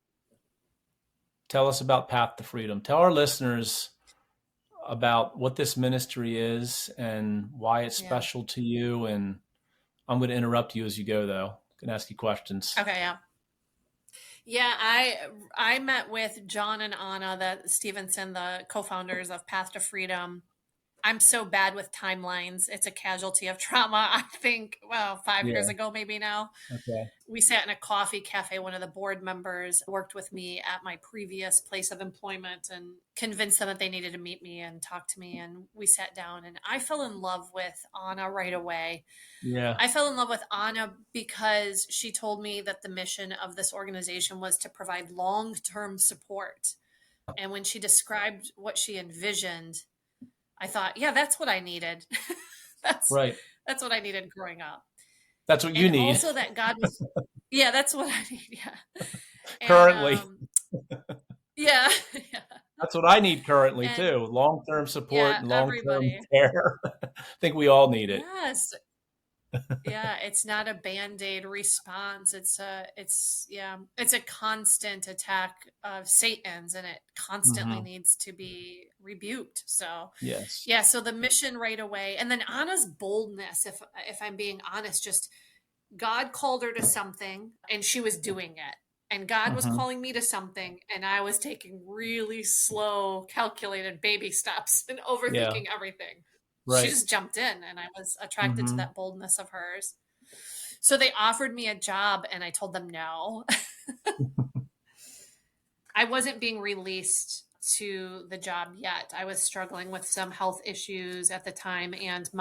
Tell us about Path to Freedom. Tell our listeners about what this ministry is and why it's
Yeah.
special to you. And I'm going to interrupt you as you go, though. I can ask you questions.
Okay. Yeah. Yeah, I met with John and Anna, the Stevenson, the co-founders of Path to Freedom. I'm so bad with timelines. It's a casualty of trauma. I think, well, 5 years
Yeah.
ago, maybe now.
Okay.
We sat in a coffee cafe. One of the board members worked with me at my previous place of employment and convinced them that they needed to meet me and talk to me. And we sat down, and I fell in love with Anna right away.
Yeah.
I fell in love with Anna because she told me that the mission of this organization was to provide long term support. And when she described what she envisioned, I thought, yeah, that's what I needed. that's
Right.
that's what I needed growing up.
That's what you
And
need
also that God was, yeah, that's what I need. Yeah. And
currently.
yeah, yeah.
That's what I need currently,
And
too. Long-term support
yeah,
and long-term
everybody.
care. I think we all need it.
Yes. Yeah, it's not a band-aid response. It's a constant attack of Satan's, and it constantly
Hmm.
needs to be rebuked. So,
Yes.
yeah, so the mission right away, and then Anna's boldness, if I'm being honest, just God called her to something and she was doing it. And God was
Hmm.
calling me to something, and I was taking really slow, calculated baby steps and
Yeah.
overthinking everything. She
Right.
just jumped in, and I was attracted to
Hmm.
that boldness of hers. So they offered me a job, and I told them no. I wasn't being released to the job yet. I was struggling with some health issues at the time, and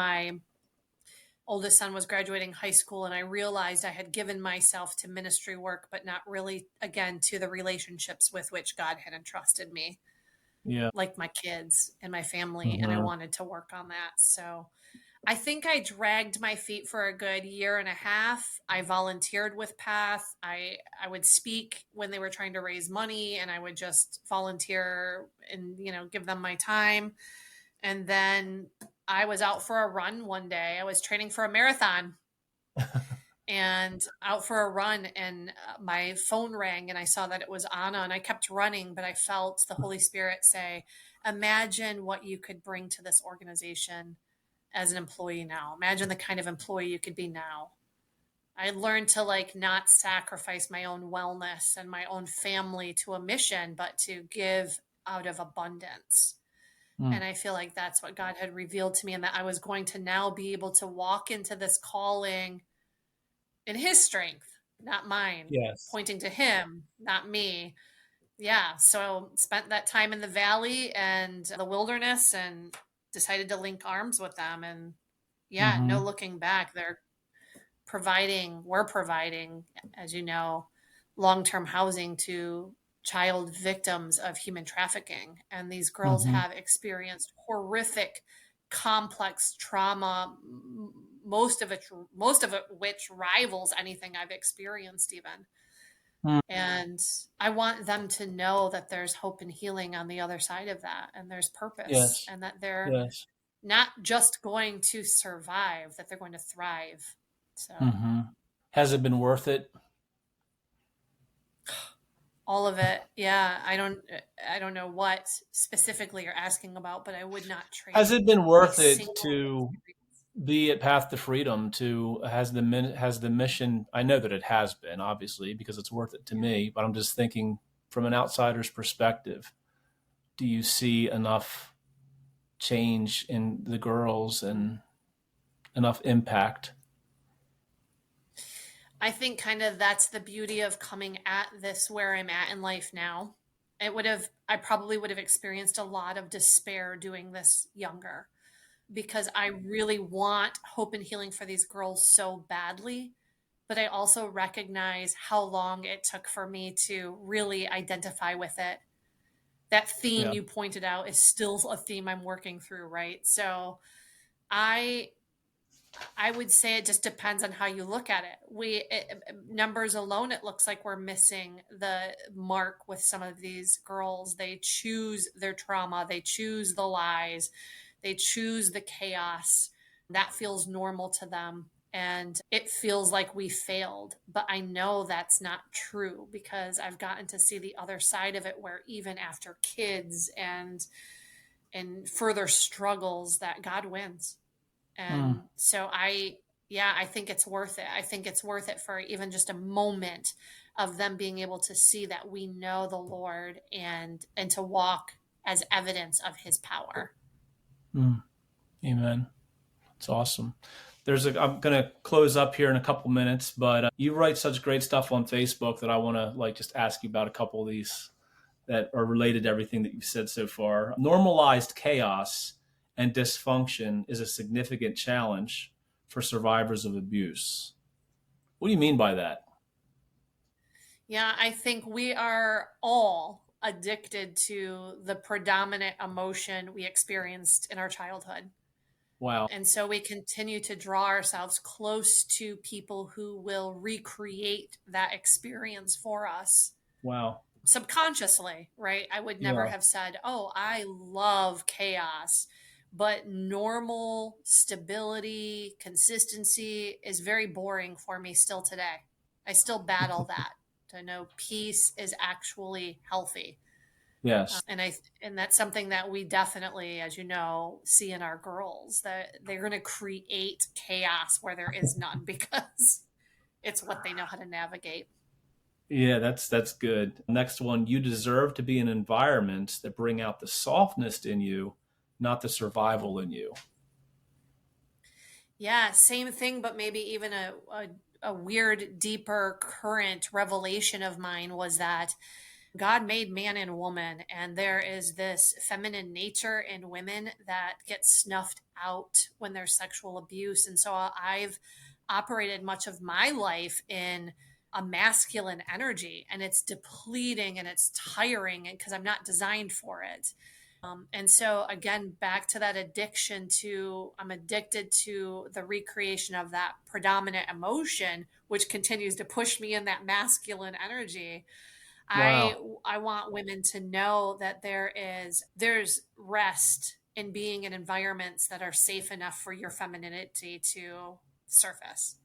oldest son was graduating high school, and I realized I had given myself to ministry work, but not really, again, to the relationships with which God had entrusted me,
Yeah.
like my kids and my family. And I
Hmm.
wanted to work on that. So I think I dragged my feet for a good year and a half. I volunteered with Path. I would speak when they were trying to raise money, and I would just volunteer and, give them my time. And then I was out for a run one day. I was training for a marathon and out for a run, and my phone rang, and I saw that it was Anna, and I kept running, but I felt the Holy Spirit say, imagine what you could bring to this organization as an employee now. Imagine the kind of employee you could be now. I learned to not sacrifice my own wellness and my own family to a mission, but to give out of abundance. And
Mm.
I feel like that's what God had revealed to me, and that I was going to now be able to walk into this calling in his strength, not mine,
Yes.
pointing to him, not me. Yeah. So spent that time in the valley and the wilderness and decided to link arms with them. And yeah, no
Hmm.
looking back. We're providing, as you know, long term housing to child victims of human trafficking. And these girls
Hmm.
have experienced horrific, complex trauma, most of it which rivals anything I've experienced even.
Mm.
And I want them to know that there's hope and healing on the other side of that, and there's purpose,
Yes.
and that they're
Yes.
not just going to survive, that they're going to thrive. So
Hmm. Has it been worth it?
all of it. Yeah, I don't know what specifically you're asking about, but I would not
Has
trade
it been
a
worth it
single
to
experience.
be at Path to Freedom? To has the mission? I know that it has been, obviously, because it's worth it to
Yeah.
me. But I'm just thinking from an outsider's perspective. Do you see enough change in the girls and enough impact?
I think kind of that's the beauty of coming at this where I'm at in life now. I probably would have experienced a lot of despair doing this younger, because I really want hope and healing for these girls so badly. But I also recognize how long it took for me to really identify with it. That theme
Yeah.
you pointed out is still a theme I'm working through, right? So I I would say it just depends on how you look at it. Numbers alone, it looks like we're missing the mark with some of these girls. They choose their trauma, they choose the lies, they choose the chaos. That feels normal to them. And it feels like we failed. But I know that's not true, because I've gotten to see the other side of it, where even after kids and further struggles, that God wins.
Mm.
And so yeah, I think it's worth it. I think it's worth it for even just a moment of them being able to see that we know the Lord, and to walk as evidence of his power.
Mm. Amen. It's awesome. I'm going to close up here in a couple minutes, but you write such great stuff on Facebook that I want to just ask you about a couple of these that are related to everything that you've said so far. Normalized chaos and dysfunction is a significant challenge for survivors of abuse. What do you mean by that?
Yeah, I think we are all addicted to the predominant emotion we experienced in our childhood.
Wow.
And so we continue to draw ourselves close to people who will recreate that experience for us
Wow.
subconsciously, right? I would never
Yeah.
have said, oh, I love chaos. But normal stability, consistency is very boring for me still today. I still battle that, to know peace is actually healthy.
Yes.
And that's something that we definitely, as you know, see in our girls, that they're going to create chaos where there is none, because it's what they know how to navigate.
Yeah, that's good. Next one, you deserve to be in environments that bring out the softness in you, not the survival in you.
Yeah, same thing, but maybe even a weird, deeper current revelation of mine was that God made man and woman, and there is this feminine nature in women that gets snuffed out when there's sexual abuse. And so I've operated much of my life in a masculine energy, and it's depleting and it's tiring because I'm not designed for it. And so again, back to that addiction to, I'm addicted to the recreation of that predominant emotion, which continues to push me in that masculine energy. I
Wow.
I want women to know that there's rest in being in environments that are safe enough for your femininity to surface.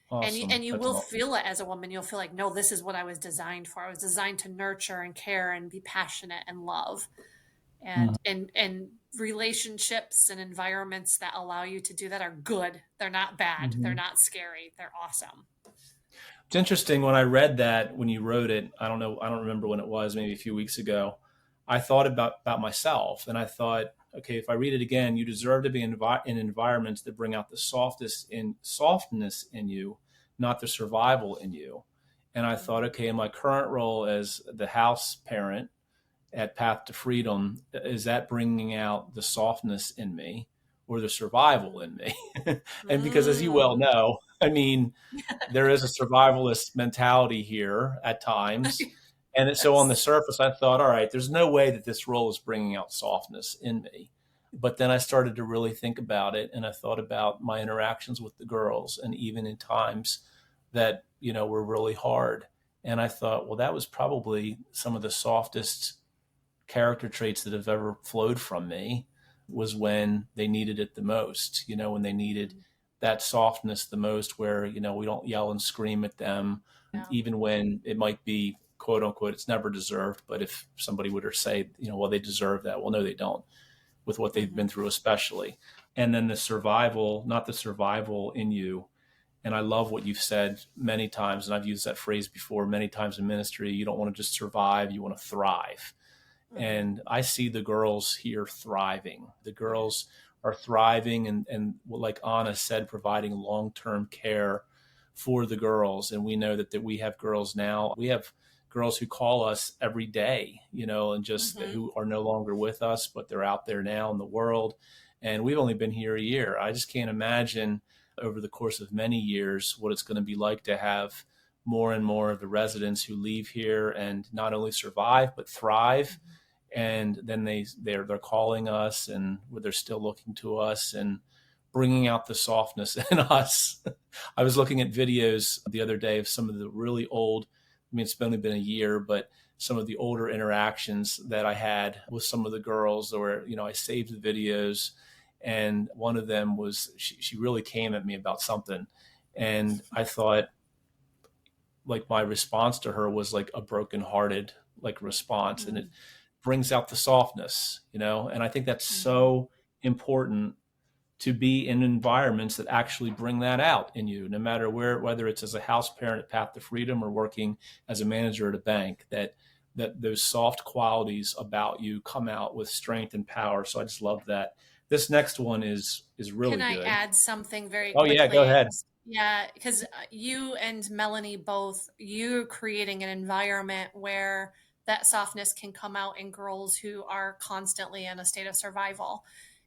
Awesome.
And you
That's
will
awesome.
feel it as a woman. You'll feel like, no, this is what I was designed for. I was designed to nurture and care and be passionate and love.
Mhm.
And relationships and environments that allow you to do that are good. They're not bad. They're
Mhm.
not scary. They're awesome.
It's interesting when I read that when you wrote it, I don't know, I don't remember when it was, maybe a few weeks ago. I thought about myself and I thought, okay, if I read it again, you deserve to be in environments that bring out the softness in you, not the survival in you. And I thought, okay, in my current role as the house parent at Path to Freedom, is that bringing out the softness in me or the survival in me? And because as you well
Mm.
know, I mean, there is a survivalist mentality here at times. And so on the
Yes.
surface, I thought, all right, there's no way that this role is bringing out softness in me. But then I started to really think about it. And I thought about my interactions with the girls and even in times that, were really hard. And I thought, well, that was probably some of the softest character traits that have ever flowed from me was when they needed it the most, when they needed that softness the most, where, we don't yell and scream at them,
Yeah.
even when it might be quote unquote, it's never deserved. But if somebody would say, well, they deserve that. Well, no, they don't with what they've
Mm-hmm.
been through, especially. And then the survival, not the survival in you. And I love what you've said many times. And I've used that phrase before many times in ministry. You don't want to just survive, you want to thrive.
Mm-hmm.
And I see the girls here thriving. The
Yeah.
girls are thriving and like Anna said, providing long-term care for the girls. And we know that we have girls now. We have girls who call us every day, and just
Mm-hmm.
who are no longer with us, but they're out there now in the world. And we've only been here a year. I just can't imagine over the course of many years what it's going to be like to have more and more of the residents who leave here and not only survive but thrive. And then they're calling us and they're still looking to us and bringing out the softness in us. I was looking at videos the other day of some of the really old, I mean, it's only been a year, but some of the older interactions that I had with some of the girls where, I saved the videos. And one of them was, she really came at me about something. And I thought, like, my response to her was like a brokenhearted, like, response. And
Mm-hmm.
it brings out the softness, and I think that's
Mm-hmm.
so important to be in environments that actually bring that out in you, no matter whether it's as a house parent at Path to Freedom or working as a manager at a bank, that those soft qualities about you come out with strength and power. So I just love that. This next one is
Can
really
I
good.
add something very
Oh yeah, go
quickly?
ahead.
Yeah, because you and Melanie both, you're creating an environment where that softness can come out in girls who are constantly in a state of survival.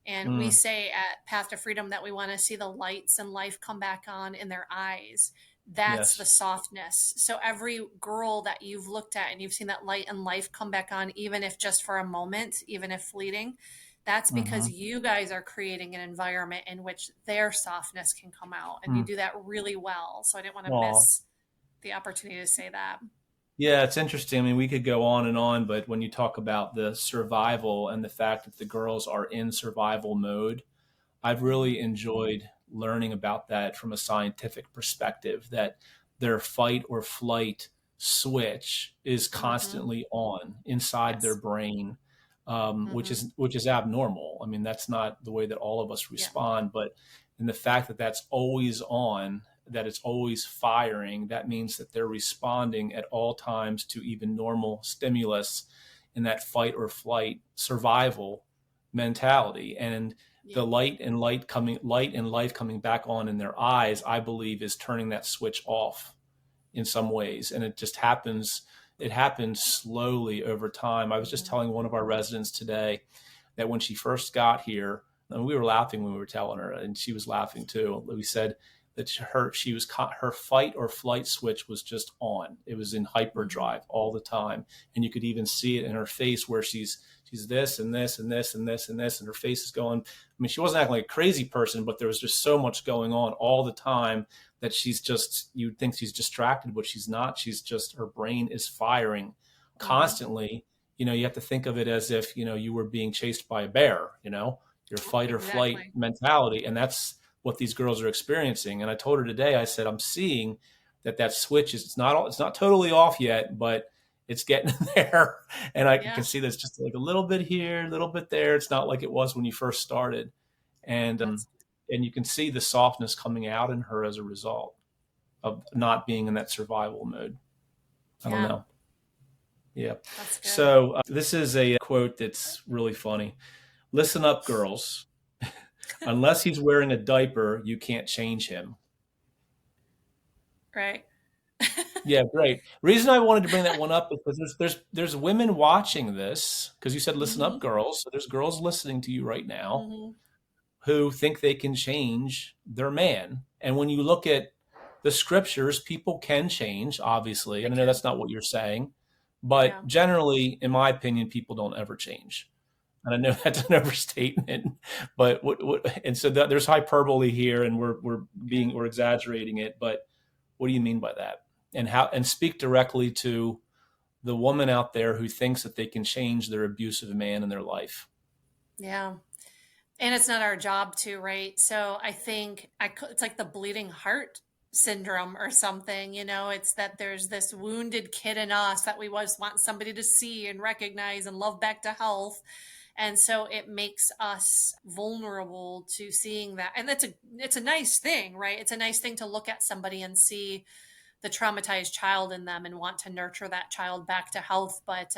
And we
Mm,
say at Path to Freedom that we want to see the lights and life come back on in their eyes. That's the
yes.
softness. So every girl that you've looked at and you've seen that light and life come back on, even if just for a moment, even if fleeting, that's because
Mm-hmm.
you guys are creating an environment in which their softness can come out. And you
Mm.
do that really well. So I didn't want to
Well,
miss the opportunity to say that.
yeah, it's interesting. I mean, we could go on and on, but when you talk about the survival and the fact that the girls are in survival mode, I've really
Mm-hmm.
enjoyed learning about that from a scientific perspective, that their fight or flight switch is
Mm-hmm.
constantly on inside their
Yes.
brain, which
Mm-hmm.
is abnormal. I mean, that's not the way that all of us
Yeah.
respond, but in the fact that that's always on, that it's always firing, that means that they're responding at all times to even normal stimulus in that fight or flight survival mentality. And
Yeah.
the light and life coming back on in their eyes, I believe, is turning that switch off in some ways. And it just happens It happened slowly over time. I was just telling one of our residents today that when she first got here, and we were laughing when we were telling her, and she was laughing too. We said that her fight or flight switch was just on. It was in hyperdrive all the time, and you could even see it in her face where she's this and this and this and this and this, and her face is going. I mean, she wasn't acting like a crazy person, but there was just so much going on all the time that you'd think she's distracted, but she's not. She's just, her brain is firing constantly. You have to think of it as if, you were being chased by a bear, your fight or flight mentality. And that's what these girls are experiencing. And I told her today, I said, I'm seeing that switch it's not totally off yet, but it's getting there. And I can see there's just like a little bit here, a little bit there. It's not like it was when you first started. And you can see the softness coming out in her as a result of not being in that survival mode. I don't know. Yeah. So this is a quote that's really funny. Listen up, girls. Unless he's wearing a diaper, you can't change him.
Right.
Yeah, great. Reason I wanted to bring that one up is because there's women watching this, because you said listen up, girls. So there's girls listening to you right now who think they can change their man. And when you look at the scriptures, people can change, obviously. And I know that's not what you're saying, but generally, in my opinion, people don't ever change. And I know that's an overstatement, but and so there's hyperbole here, and we're exaggerating it. But what do you mean by that? And speak directly to the woman out there who thinks that they can change their abusive man in their life.
Yeah. And it's not our job to, right? So I think it's like the bleeding heart syndrome or something, it's that there's this wounded kid in us that we want somebody to see and recognize and love back to health. And so it makes us vulnerable to seeing that. And it's a nice thing, right? It's a nice thing to look at somebody and see the traumatized child in them and want to nurture that child back to health, but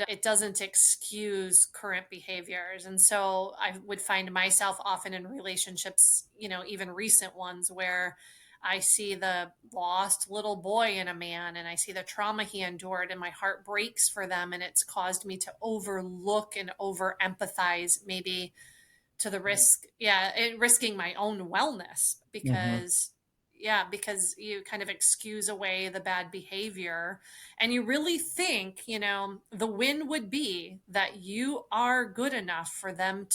it doesn't excuse current behaviors. And so I would find myself often in relationships, even recent ones, where I see the lost little boy in a man and I see the trauma he endured, and my heart breaks for them. And it's caused me to overlook and over empathize, maybe to the risking my own wellness, because you kind of excuse away the bad behavior. And you really think, the win would be that you are good enough for them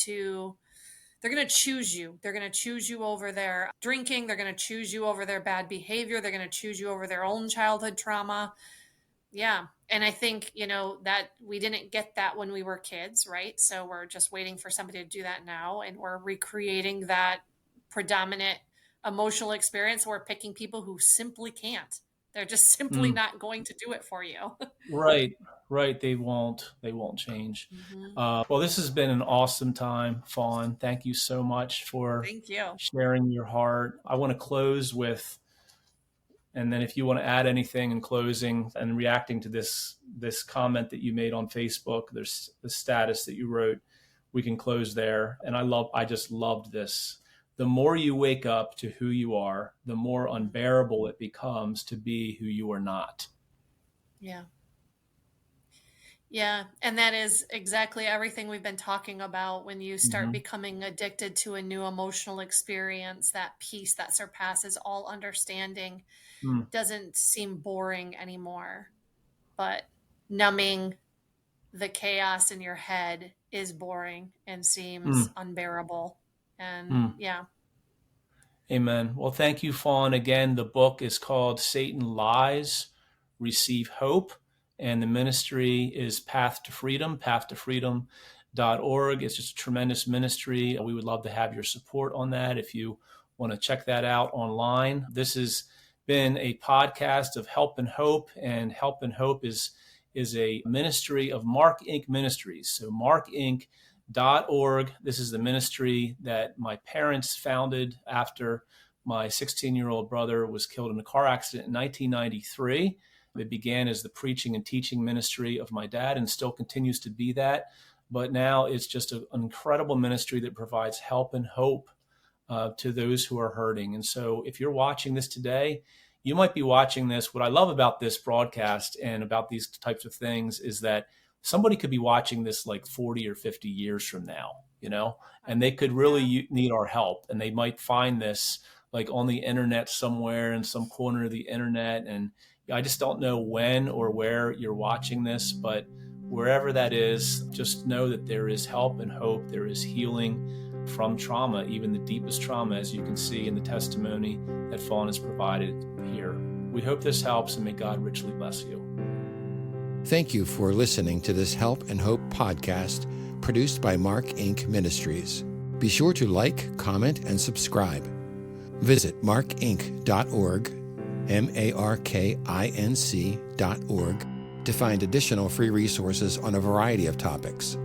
they're going to choose you. They're going to choose you over their drinking. They're going to choose you over their bad behavior. They're going to choose you over their own childhood trauma. Yeah. And I think, that we didn't get that when we were kids, right? So we're just waiting for somebody to do that now. And we're recreating that predominant emotional experience. We're picking people who simply can't. They're just simply not going to do it for you.
Right. They won't change. Well, this has been an awesome time, Fawn. Thank you so much for sharing your heart. I want to close with, and then if you want to add anything in closing and reacting to this comment that you made on Facebook, there's the status that you wrote, we can close there. And I just loved this. The more you wake up to who you are, the more unbearable it becomes to be who you are not.
Yeah. Yeah. And that is exactly everything we've been talking about. When you start becoming addicted to a new emotional experience, that peace that surpasses all understanding doesn't seem boring anymore. But numbing the chaos in your head is boring and seems unbearable. And
Amen. Well, thank you, Fawn. Again, the book is called Satan Lies, Receive Hope. And the ministry is Path to Freedom, pathtofreedom.org. It's just a tremendous ministry. We would love to have your support on that if you want to check that out online. This has been a podcast of Help and Hope, and Help and Hope is a ministry of Mark Inc. Ministries. So markinc.org. This is the ministry that my parents founded after my 16-year-old brother was killed in a car accident in 1993. It began as the preaching and teaching ministry of my dad and still continues to be that. But now it's just an incredible ministry that provides help and hope to those who are hurting. And so if you're watching this today, you might be watching this. What I love about this broadcast and about these types of things is that somebody could be watching this like 40 or 50 years from now, and they could really need our help. And they might find this like on the internet somewhere in some corner of the internet. And I just don't know when or where you're watching this, but wherever that is, just know that there is help and hope. There is healing from trauma, even the deepest trauma, as you can see in the testimony that Fawn has provided here. We hope this helps, and may God richly bless you.
Thank you for listening to this Help and Hope podcast produced by Mark Inc. Ministries. Be sure to like, comment, and subscribe. Visit markinc.org, markinc.org, to find additional free resources on a variety of topics.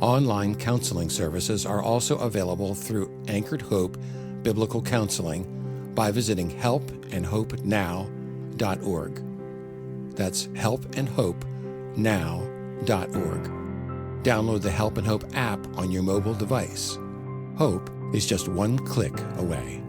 Online counseling services are also available through Anchored Hope Biblical Counseling by visiting helpandhopenow.org. That's helpandhopenow.org. Download the Help and Hope app on your mobile device. Hope is just one click away.